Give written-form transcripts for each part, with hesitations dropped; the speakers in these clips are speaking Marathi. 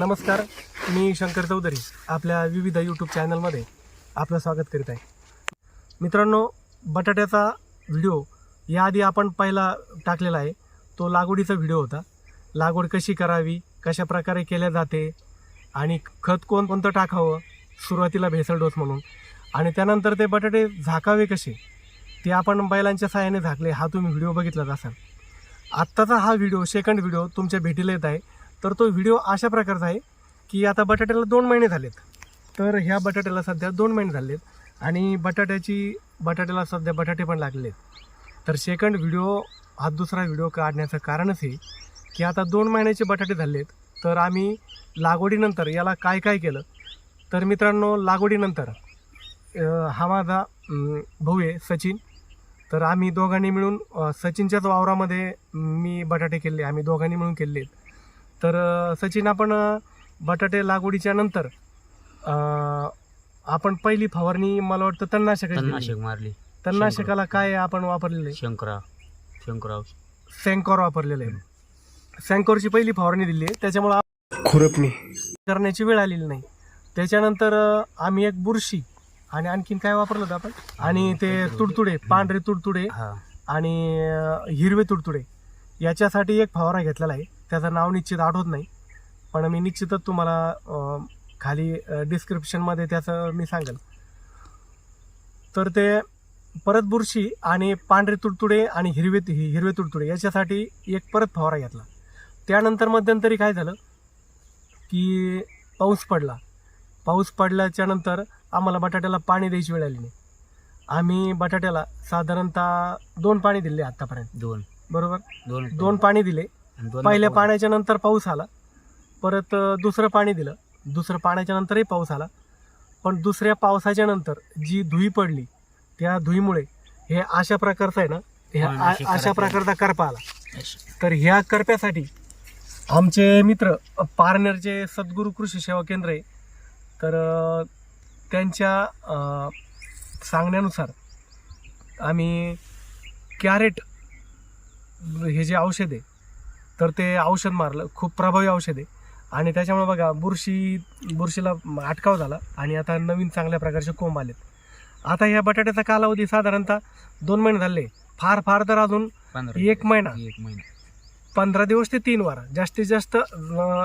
नमस्कार, मी शंकर चौधरी आपल्या विविध यूट्यूब चॅनलमध्ये आपलं स्वागत करीत आहे. मित्रांनो, बटाट्याचा व्हिडिओ याआधी आपण पहिला टाकलेला आहे. तो लागवडीचा व्हिडिओ होता. लागवड कशी करावी, कशा प्रकारे केल्या जाते आणि खत कोणतं टाकावं, सुरुवातीला भेसळ डोस म्हणून, आणि त्यानंतर ते बटाटे झाकावे कसे ते आपण बैलांच्या सहाय्याने झाकले. हा तुम्ही व्हिडिओ बघितलाच असाल. आत्ताचा हा व्हिडिओ सेकंड व्हिडिओ तुमच्या भेटीला येत आहे. तर तो व्हिडिओ अशा प्रकारचा आहे की आता बटाट्याला 2 महिने झालेत. तर ह्या बटाट्याला सध्या 2 महिने झालेत आणि बटाट्याला सध्या बटाटे पण लागलेत. तर सेकंड व्हिडिओ हा दुसरा व्हिडिओ काढण्याचं कारणच हे की आता 2 महिन्याचे बटाटे झालेत. तर आम्ही लागवडीनंतर याला काय काय केलं. तर मित्रांनो, लागवडीनंतर हा माझा भाऊ आहे सचिन. तर आम्ही दोघांनी मिळून सचिनच्याच वावरामध्ये मी बटाटे केले, आम्ही दोघांनी मिळून केले. तर सचिन, आपण बटाटे लागवडीच्या नंतर आपण पहिली फवारणी मला वाटतं तणनाशक मारली. तणनाशकाला काय आपण वापरलेले? सेंकॉर वापरलेलं आहे. सेंकॉरची पहिली फवारणी दिली आहे. त्याच्यामुळं खुरपणी करण्याची वेळ आलेली नाही. त्याच्यानंतर आम्ही एक बुरशी आणि आणखीन काय वापरलं होतं आपण, आणि ते तुडतुडे, पांढरे तुडतुडे आणि हिरवे तुडतुडे याच्यासाठी एक फवारा घेतलेला आहे. त्याचं नाव निश्चित आठवत नाही, पण मी निश्चितच तुम्हाला खाली डिस्क्रिप्शनमध्ये त्याचं मी सांगेल. तर ते परत बुरशी आणि पांढरे तुडतुडे आणि हिरवे तुडतुडे याच्यासाठी एक परत फवारा घेतला. त्यानंतर मध्यंतरी काय झालं की पाऊस पडल्याच्या नंतर आम्हाला बटाट्याला पाणी द्यायची वेळ आली नाही. आम्ही बटाट्याला साधारणतः 2 पाणी दिले आतापर्यंत. बरोबर, 2 पाणी दिले. पहिल्या पाण्याच्या नंतर पाऊस आला, परत दुसरं पाणी दिलं, दुसरं पाण्याच्या नंतरही पाऊस आला. पण दुसऱ्या पावसाच्या नंतर जी धुई पडली, त्या धुईमुळे हे अशा प्रकारचं आहे ना, हे अशा प्रकारचा करपा आला. तर ह्या करप्यासाठी आमचे मित्र पारनेरचे सद्गुरू कृषी सेवा केंद्र आहे. तर त्यांच्या सांगण्यानुसार आम्ही कॅरेट हे जे औषध आहे, तर ते औषध मारलं. खूप प्रभावी औषध आहे आणि त्याच्यामुळे बघा बुरशीला अटकाव झाला आणि आता नवीन चांगल्या प्रकारचे कोंब आलेत. आता ह्या बटाट्याचा कालावधी साधारणतः 2 महिने झाले. फार तर अजून 1 महिना, 15 दिवस ते 3 वार, जास्तीत जास्त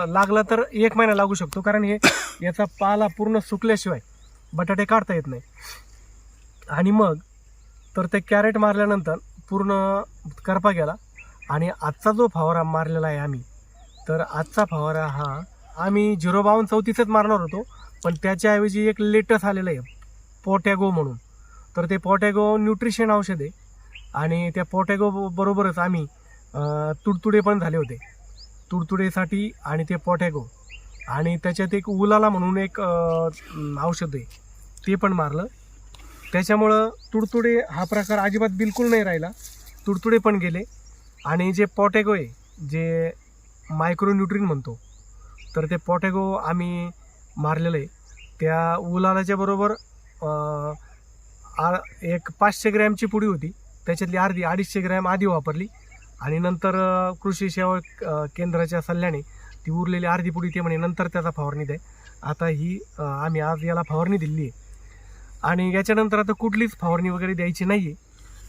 लागला तर 1 महिना लागू शकतो. कारण हे याचा पाला पूर्ण सुकल्याशिवाय बटाटे काढता येत नाही. आणि मग तर ते कॅरेट मारल्यानंतर पूर्ण करपा गेला. आणि आजचा जो फवारा मारलेला आहे आम्ही, तर आजचा फवारा हा आम्ही 05234च मारणार होतो, पण त्याच्याऐवजी एक लेटेस्ट आलेलं आहे पोटॅगो म्हणून. तर ते पोटॅगो न्यूट्रिशन औषध आहे आणि त्या पोटॅगो बरोबरच आम्ही तुडतुडे पण झाले होते. तुडतुडेसाठी आणि ते पोटॅगो आणि त्याच्यात एक उलाला म्हणून एक औषध आहे, ते पण मारलं. त्याच्यामुळं तुडतुडे हा प्रकार अजिबात बिलकुल नाही राहिला. तुडतुडे पण गेले. आणि जे पोटॅगो आहे, जे मायक्रोन्यूट्रिन म्हणतो, तर ते पोटॅगो आम्ही मारलेलं आहे. त्या उलालाच्या बरोबर एक 500 ग्रॅमची पुडी होती, त्याच्यातली अर्धी 250 ग्रॅम आधी वापरली आणि नंतर कृषी सेवा केंद्राच्या सल्ल्याने ती उरलेली अर्धी पुडी ते म्हणे नंतर त्याचा फवारणी द्या. आता ही आम्ही आज याला फवारणी दिली आहे आणि याच्यानंतर आता कुठलीच फवारणी वगैरे द्यायची नाही आहे.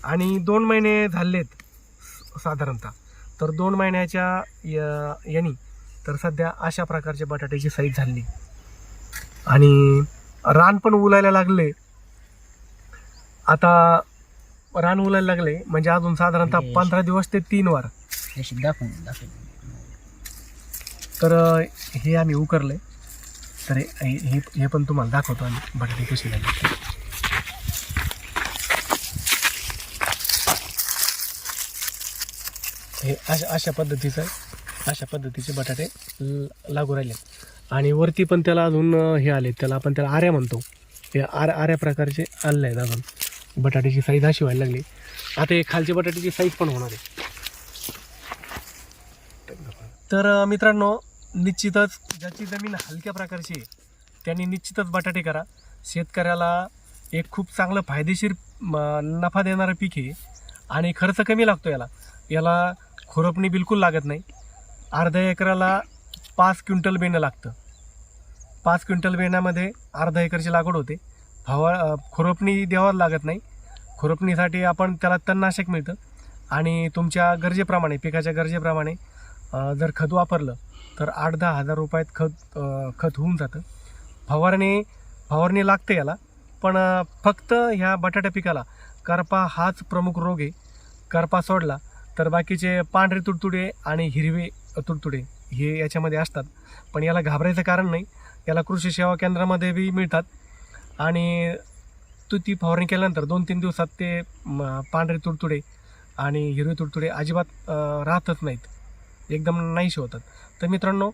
आणि 2 महिने झालेत साधारणतः. तर 2 महिन्याच्या यानी तर सध्या अशा प्रकारचे बटाट्याची साईज झाली आणि रान पण उलायला लागले. आता रान उलायला लागले म्हणजे अजून साधारणतः 15 दिवस ते 3 वार. तर हे आम्ही उकरले. तर हे पण तुम्हाला दाखवतो आम्ही बटाटे कशी लागले. हे अशा पद्धतीचे बटाटे लागू राहिले आणि वरती पण त्याला अजून हे आले, त्याला आऱ्या म्हणतो. हे आऱ्या प्रकारचे आले आहेत अजून. बटाट्याची साईज अशी व्हायला लागली. आता हे खालची बटाट्याची साईज पण होणार आहे. तर मित्रांनो, निश्चितच ज्याची जमीन हलक्या प्रकारची आहे त्यांनी निश्चितच बटाटे करा. शेतकऱ्याला एक खूप चांगलं फायदेशीर नफा देणारं पीक आहे आणि खर्च कमी लागतो. याला खुरपणी बिलकुल लागत नाही. अर्ध्या एकराला 5 क्विंटल बेणं लागतं. 5 क्विंटल बेण्यामध्ये अर्धा एकरची लागवड होते. खुरपणी द्यावं लागत नाही. खुरपणीसाठी आपण त्याला तणनाशक मिळतं आणि तुमच्या गरजेप्रमाणे, पिकाच्या गरजेप्रमाणे जर खत वापरलं तर 8-10 हजार रुपयात खत होऊन जातं. फवारणी लागते याला, पण फक्त ह्या बटाटा पिकाला करपा हाच प्रमुख रोग आहे. करपा सोडला तर बाकीचे पांढरे तुडतुडे आणि हिरवे तुडतुडे हे याच्यामध्ये असतात. पण याला घाबरायचं कारण नाही. याला कृषी सेवा केंद्रामध्ये बी मिळतात आणि ती फवारणी केल्यानंतर 2-3 दिवसात ते पांढरे तुडतुडे आणि हिरवे तुडतुडे अजिबात राहतच नाहीत, एकदम नाहीसे होतात. तर मित्रांनो,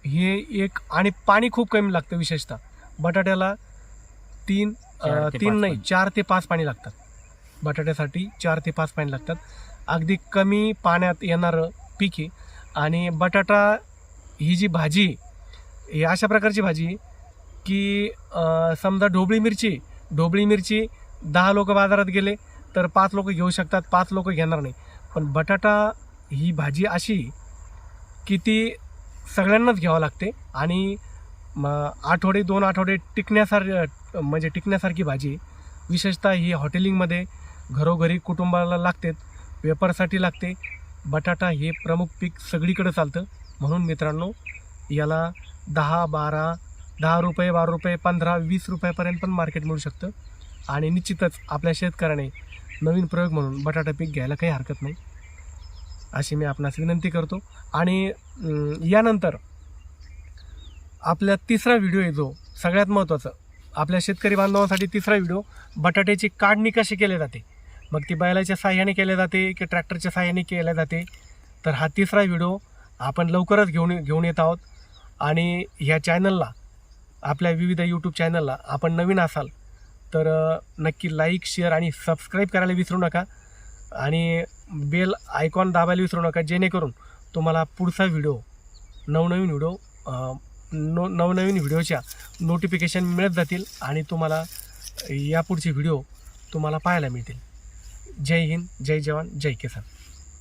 हे एक आणि पाणी खूप कमी लागतं. विशेषतः बटाट्याला 4 ते 5 पाणी लागतात. बटाट्यासाठी 4 ते 5 पाणी लागतात. अगदी कमी पाण्यात येणारं पीक आहे. आणि बटाटा ही जी भाजी ही अशा प्रकारची भाजी की समजा ढोबळी मिरची 10 लोक बाजारात गेले तर 5 लोक घेऊ शकतात, 5 लोक घेणार नाही. पण बटाटा ही भाजी अशी की ती सगळ्यांनाच घ्यावं लागते आणि 2 आठवडे टिकण्यासारखी भाजी. विशेषतः ही हॉटेलिंगमध्ये घरोघरी कुटुंबाला लागते, वेपारसाठी लागते. बटाटा हे प्रमुख पीक सगळीकडे चालतं. म्हणून मित्रांनो, याला 10 रुपये, 12 रुपये, 15-20 रुपयापर्यंत पण मार्केट मिळू शकतं. आणि निश्चितच आपल्या शेतकऱ्याने नवीन प्रयोग म्हणून बटाटा पीक घ्यायला काही हरकत नाही, अशी मी आपणास विनंती करतो. आणि यानंतर आपला तिसरा व्हिडिओ आहे, जो सगळ्यात महत्त्वाचा आपल्या शेतकरी बांधवांसाठी. तिसरा व्हिडिओ, बटाट्याची काढणी कशी केली जाते, मग ती बैलाच्या साह्याने केली जाते की ट्रॅक्टरच्या साह्याने केली जाते. तर हा तिसरा व्हिडिओ आपण लवकरच घेऊन येत आहोत. आणि ह्या चॅनलला, आपल्या विविध यूट्यूब चॅनलला आपण नवीन असाल तर नक्की लाईक, शेअर आणि सबस्क्राईब करायला विसरू नका. आणि बेल आयकॉन दाबायला विसरू नका, जेणेकरून तुम्हाला पुढचा व्हिडिओ, नवनवीन व्हिडिओच्या नोटिफिकेशन मिळत जातील आणि तुम्हाला यापुढचे व्हिडिओ तुम्हाला पाहायला मिळतील. जय हिंद, जय जवान, जय किसान.